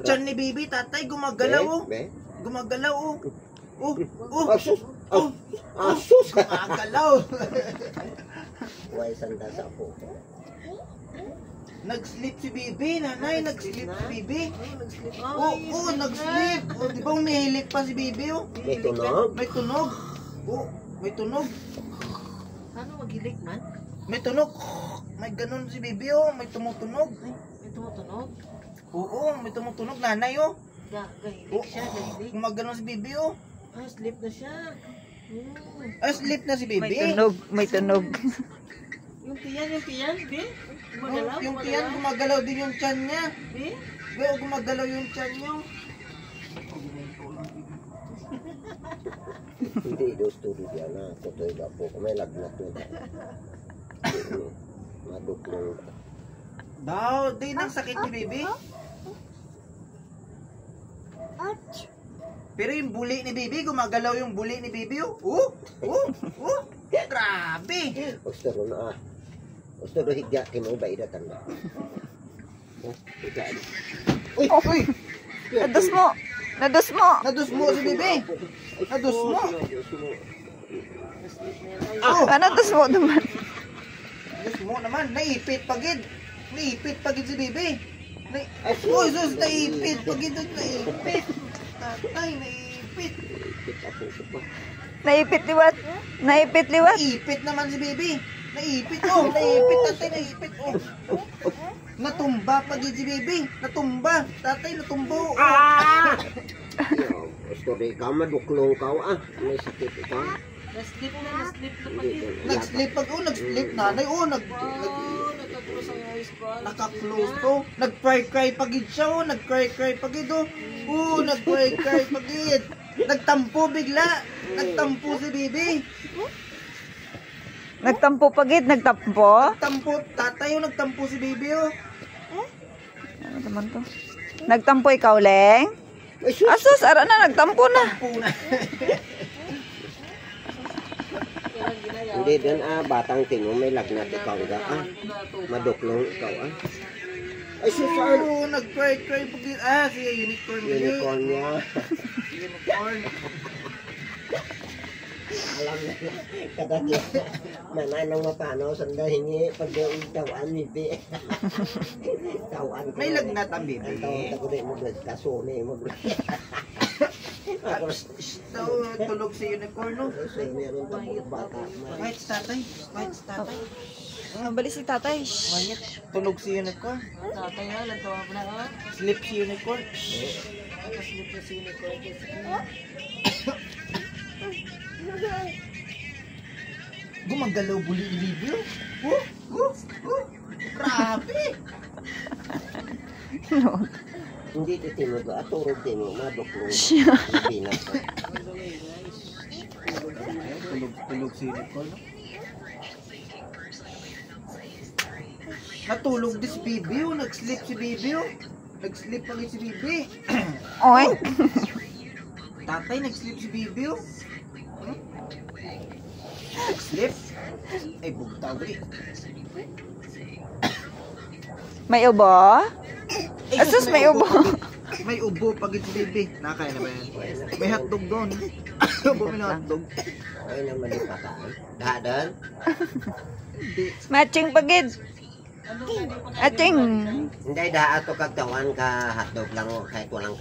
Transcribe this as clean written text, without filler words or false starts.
Tiyan ni Bibi, tatay, gumagalaw oh. Gumagalaw oh. Asus! Asus! Gumagalaw. Huwag sanda sa po. Nag-sleep si Bibi, nanay, nag-sleep si Bibi. Oo, nag-sleep. O, di ba umihilik pa si Bibi oh? May tunog? May tunog. Oo, may tunog. Ano maghilik man? May tunog. May ganun si Bibi oh, may tumutunog. May tumutunog? Oo, may tumutunog, nanay oh. Gahilik siya, gahilik. Gumagano si Bibi oh. Ah, sleep na siya. Sleep na si Bibi. May tunog, may tunog. Yung tiyan, Bi? Gumagalaw? Yung tiyan, gumagalaw din yung tiyan niya. Bi? Gumagalaw yung tiyan niya. Hindi dos turi dia na kotoy da po may lagnat to. Maduklong. Daw, din ang sakit ni Bibi. Pero yung buli ni Bibi, gumagalaw yung buli ni Bibi oh. Grabe. Ostero na. Ostero higya kimo ba ida tanda. Higya. Uy. Nados mo. Nados mo. Nadus mo si Bibi. Nadus mo. Nados mo naman. Nadus mo naman. Naipit pagid. Naipit pagid si Bibi. Uy, sus, naipit pagid. Naipit. Tatay, naipit. Naipit liwat. Naipit liwat. Naipit naman si Bibi. Naipit oh. Naipit tatay, naipit oh. Natumba pagid si Bibi. Natumba. Tatay, natumbo. Ostero ka maduklong ka may sakit ka. Na-sleep na pati. Nag-sleep pag nag-sleep nanay Nagka-close ang eyes ko. naka-close to. Nag-cry pagid siya oh. Nag-cry pagid oh. Nag-cry pagid. Nagtampo bigla. Nagtampo si Bibi. Nagtampo pagid, nagtampo. Nagtampo. Tatay oh, nagtampo si Bibi oh. Ano naman to? Nagtampo ikaw, Leng? Asus, ara na, nagtampo na. Tampo na. Hindi din batang tino may lagnat ikaw ga maduklong ikaw Ay susan. Nag-cry pagid. Siya unicorn. Unicorn niya. Unicorn. Alam na kadagya mananang mapano sanda hingi pag-tawan ni Bi. Tawan. May lagnat ang Bibi. Ako din mo kasone mo. Tulog si unicorn no. Meron tayong bata. Kahit tatay. Balik si tatay. Tulog si unicorn. Tatay ha, nagtawa ko na. Sleep si unicorn. Sleep na si unicorn. Gumagalaw buli ni Bibi oh. Grabe. Hindi titino ba aturog tino maduklong. Bilang. Tulog si unicorn no. Natulog din si Bibi oh. Nag-sleep si Bibi oh. Nag-sleep pagid si Bibi. Oy. Tatay, nag-sleep si Bibi oh. Nag-sleep. Ay, bugtaw rin. May ubo? Asus, may ubo. May ubo pagid si Bibi. Nakakaya na ba yan? May hotdog doon. Bumili ng hotdog. Ay naman yung pakaan. Dahadan? Matching pagid. Matching. Hindi, daa to kagtawan ka hotdog lang o kahit walang